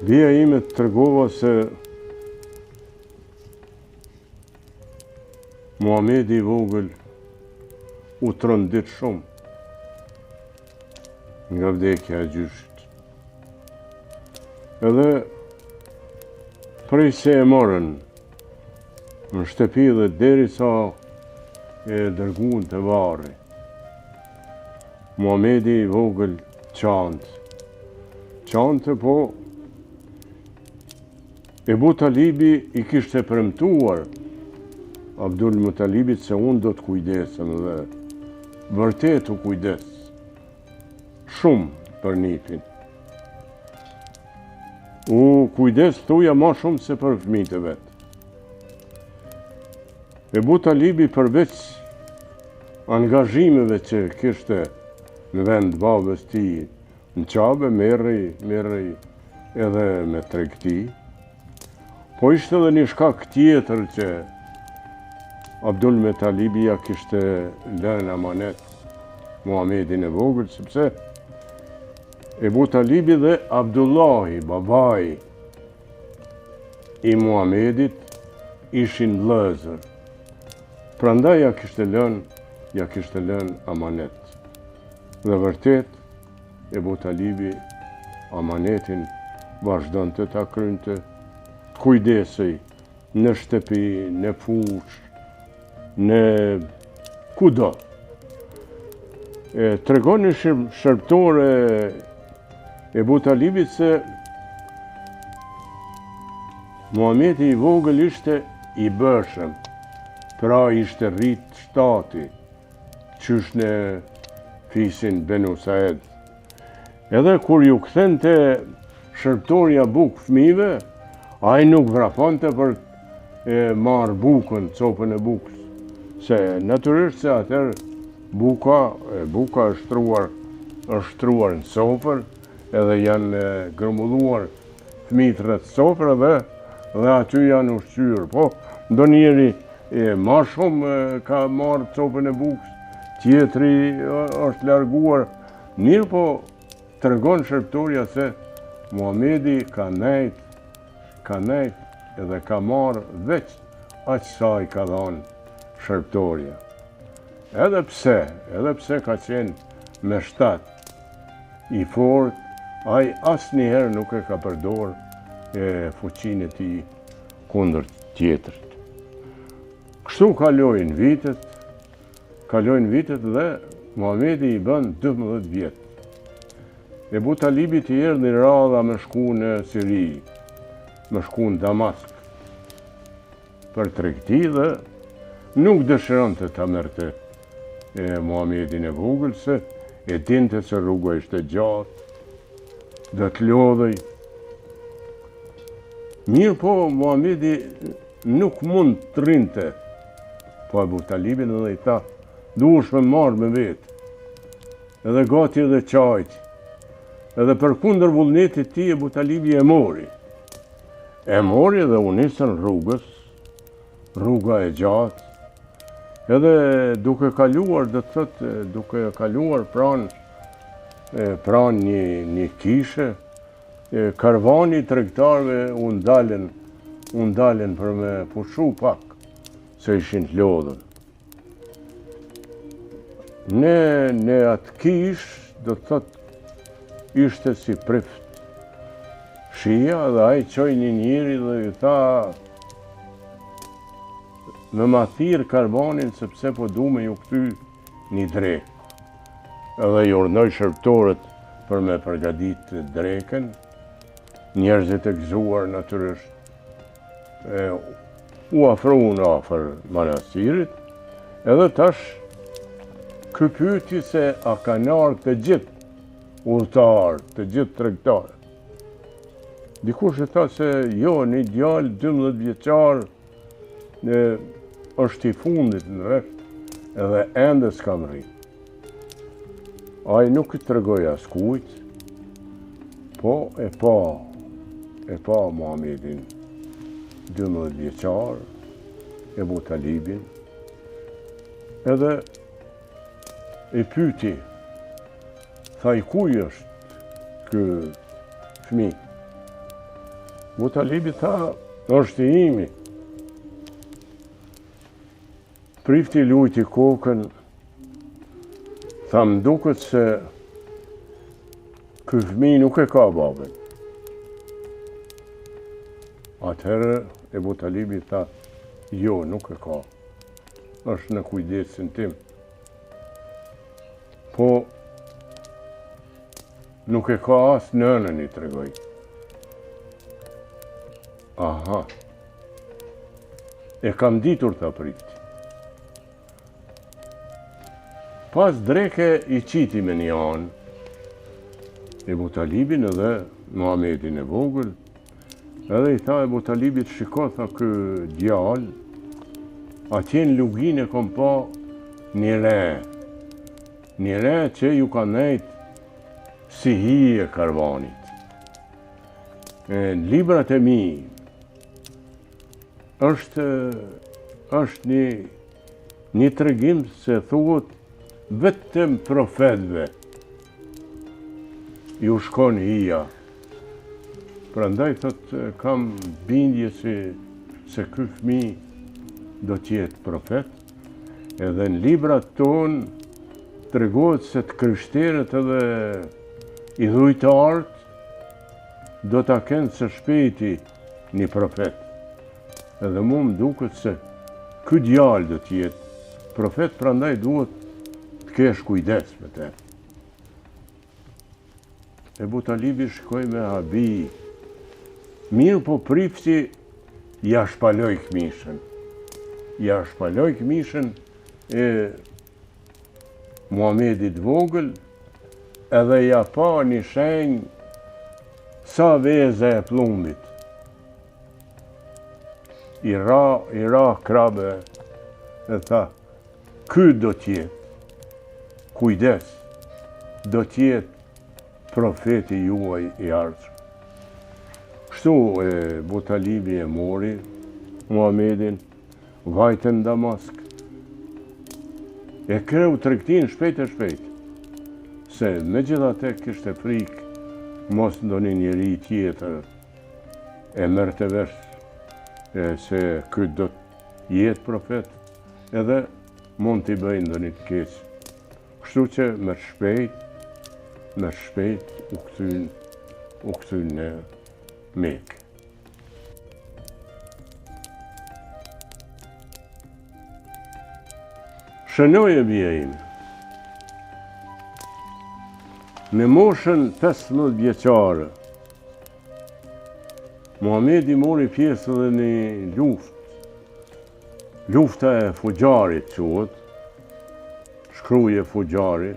Bia ime të tregova se Muhamedi i vogël u trondit shumë nga vdekja e gjyshit. Edhe prej se e morën në shtëpi dhe deri sa e dërguan të varri, Muhamedi i vogël qante, po Ebu Talibi i kishte premtuar Abdul Mutalibit se unë do të kujdesem dhe vërtet u kujdes shumë për nipin. U kujdes thuja ma shumë se për fëmijët e vet. Ebu Talibi përveç angazhimeve që kishte në vend babës tij në Qabe, merri edhe me tregti, po ishte edhe një shkak tjetër që Abdul Mutalibi ja kishte lënë amanet Muhamedin e vogël, sepse Ebu Talibi dhe Abdullahi, babai i Muhamedit, ishin vëllezër. Prandaj ja kishte lënë amanet. Dhe vërtet, Ebu Talibi amanetin vazhdonte ta krynte, kujdesej në shtëpi, në fush, në kudo. Tregon një shërbëtore Ebu Talibit se Muhamedi i vogël ishte i bëshëm, pra ishte rrit shtati, qysh në fisin Benu Saed. Edhe kur ju kthente shërbëtorja bukë fëmijëve, ai nuk vrapante për marrë bukën, copën e bukës, se natyrisht se atëherë buka është shtruar në sofër, edhe janë grumbulluar fëmijët rreth sofrës dhe aty janë ushqyer. Po ndonjëri ma shumë ka marrë copën e bukës, tjetri është larguar. Mirë po tregon shërbëtorja se Muhamedi ka nejt edhe ka marrë veç aq sa i ka dhënë shërbëtorja. Edhe pse ka qenë me shtat i fort, ai asnjëherë nuk e ka përdor fuqinë e tij kundër tjetrit. Kështu kalojnë vitet dhe Muhamedi i bën 12 vjet. Ebu Talibi të erdhi radha me shku në Siri, me shku në Damask për tregti dhe nuk dëshironte ta merrte Muhamedin e vogël, se e dinte se rruga ishte gjatë, do të lodhej. Mirë po, Muhamedi nuk mund të rrinte, po Ebu Talibin edhe i tha, duhesh me marrë me vetë, edhe gati edhe qajt. Edhe përkundër vullnetit tij, Ebu Talibi e mori dhe u nisën rruga e gjatë, edhe duke kaluar pran një kishe, karvani tregtarëve u ndalen për me pushu pak, se ishin të lodhur. Në atë kish, do të thotë, ishte si prift shia, dhe ai qoj një njeri dhe ju tha, me ma thirë karvanin sepse po du me ju kthy një drek. Edhe ju urdhëroi shërbëtorët për me përgatit dreken, njerëzit e gëzuar natyrisht u afruan afër manastirit, edhe tash ky pyeti se a kanë ardhur të gjithë udhëtar, të gjithë tregtarë. Dikush e tha se jo, një djalë 12 vjeçar është i fundit në rresht, edhe ende s'ka rrit. Ai nuk i tregoi askujt, po e pa Muhamedin 12 vjeçar, Ebu Talibin, edhe e pyeti, tha, i kuj është ky fëmijë? Abu Talibi tha, është i imi. Prifti lujti kokën, tha më duket se ky fëmijë nuk e ka babën. Atëherë Abu Talibi tha, jo, nuk e ka. Është në kujdesin tim. Po, nuk e ka as nënën i tregoj. Aha. E kam ditur, tha prifti. Pas dreke i qiti me një anë, Abu Talibin edhe Muhamedin e vogël, edhe i tha Abu Talibit, shiko, tha, kë djalë, atje në lugin e kom pa një re që ju ka nejt si hi e karvanit. Në librat e mi, është një tregim se thuhet vetëm profetëve ju shkon hija. Prandaj thot, kam bindje se ky fëmijë do t'jetë profet, edhe në librat tonë tregohet se të krishterët edhe i dhujtarët do t'a kenë së shpejti një profet. Edhe mu më duket se ky djalë do t'jetë profet, prandaj duhet të kesh kujdes me te. Abu Talibi shkoj me habi. Mirë po prifti ja shpaloj këmishën. Ja shpaloj këmishën e Muhamedit vogël, edhe ja pa një shenjë sa veze e plumbit. I ra krabe e tha, ky do t'jetë, kujdes, do t'jetë profeti juaj i ardhshëm. Kështu Abu Talibi e mori Muhamedin, vajtën Damask. E kreu tregtin shpejt e shpejt, se megjithatë kishte frikë, mos ndonjë njeri tjetër e merrte vesh se ky do të jetë profet, edhe mund t'i bëjë ndonjë të keq. Kështu që me shpejt u kthyn në Mekë. Shënoje bia ime. Në moshën 15 vjeçare, Muhamedi mori pjesë edhe në luftë. Lufta e Fujarit quhet, shkruaje Fujari.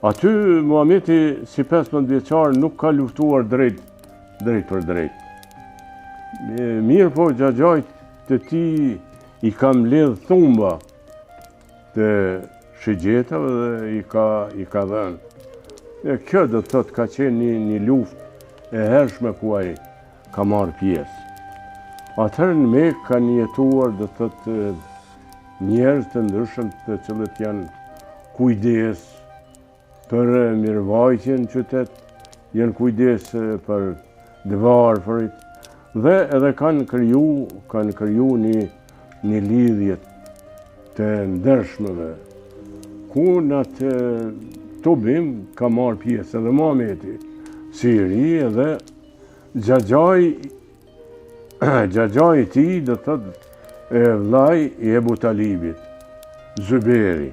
Aty Muhamedi si 15 vjeçar nuk ka luftuar drejt për drejt. Mirë po xhaxhajt të tij i ka mbledh thumba të shigjetave dhe i ka dhënë. E kjo do të thotë ka qenë një luftë e hershme ku ai ka marrë pjesë. Atëherë në Mekë kanë jetuar, do të thotë, njerëz të ndryshëm të cilët janë kujdes për mirëvajtjen në qytet, janë kujdes për të varfërit, dhe edhe kanë kriju një lidhje të ndershmeve, ku në atë tubim ka marrë pjesë edhe Muhamedi, si i ri, edhe xhaxhai i tij, do thotë vllai i Abu Talibit, Zuberi.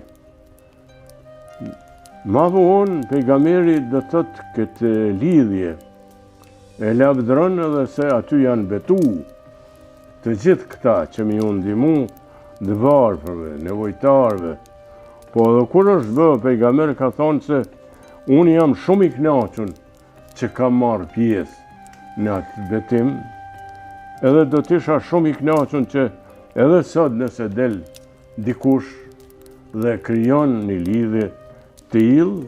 Ma vonë pejgamberi do thotë këtë lidhje e lavdron edhe se aty janë betu të gjithë këta që më ju ndihmu, të varfërve, nevojtarve. Po edhe kur është bë, pejgamberi ka thonë se unë jam shumë i kënaqur që kam marrë pjesë në atë betim, edhe do t'isha shumë i kënaqur që edhe sot nëse del dikush dhe krijon një lidhje të tillë,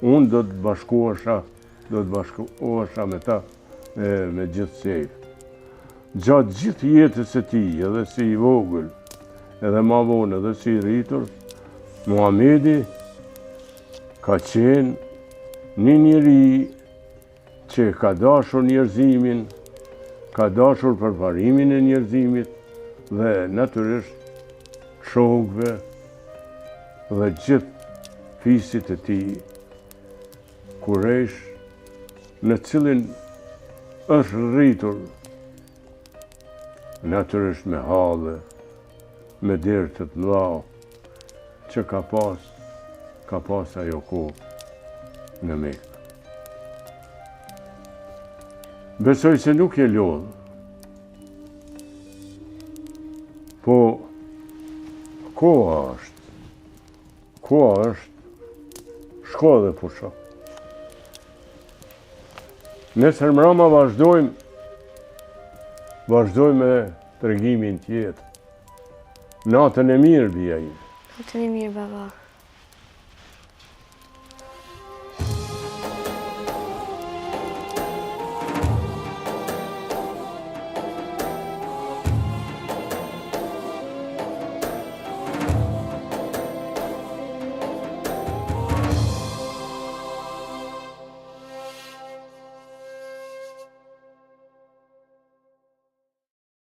unë do të bashkohesha me ta me gjithë sejf. Gjatë gjithë jetës e tij, edhe si i vogël, edhe ma vonë, edhe si i rritur, Muhamedi ka qenë një njeri që ka dashur njerëzimin, ka dashur përparimin e njerëzimit dhe natyrisht shokëve dhe gjithë fisit e tij Kurejsh, në cilin është rritur natyrisht me halle, me derë të mëdha që ka pas ajo kohë në Mekë. Besoj se nuk e lodh, po koha është, shko dhe pusho. Nesër mbrëma vazhdojmë me tregimin tjetër. Natën e mirë, bija im. Natën e mirë, baba.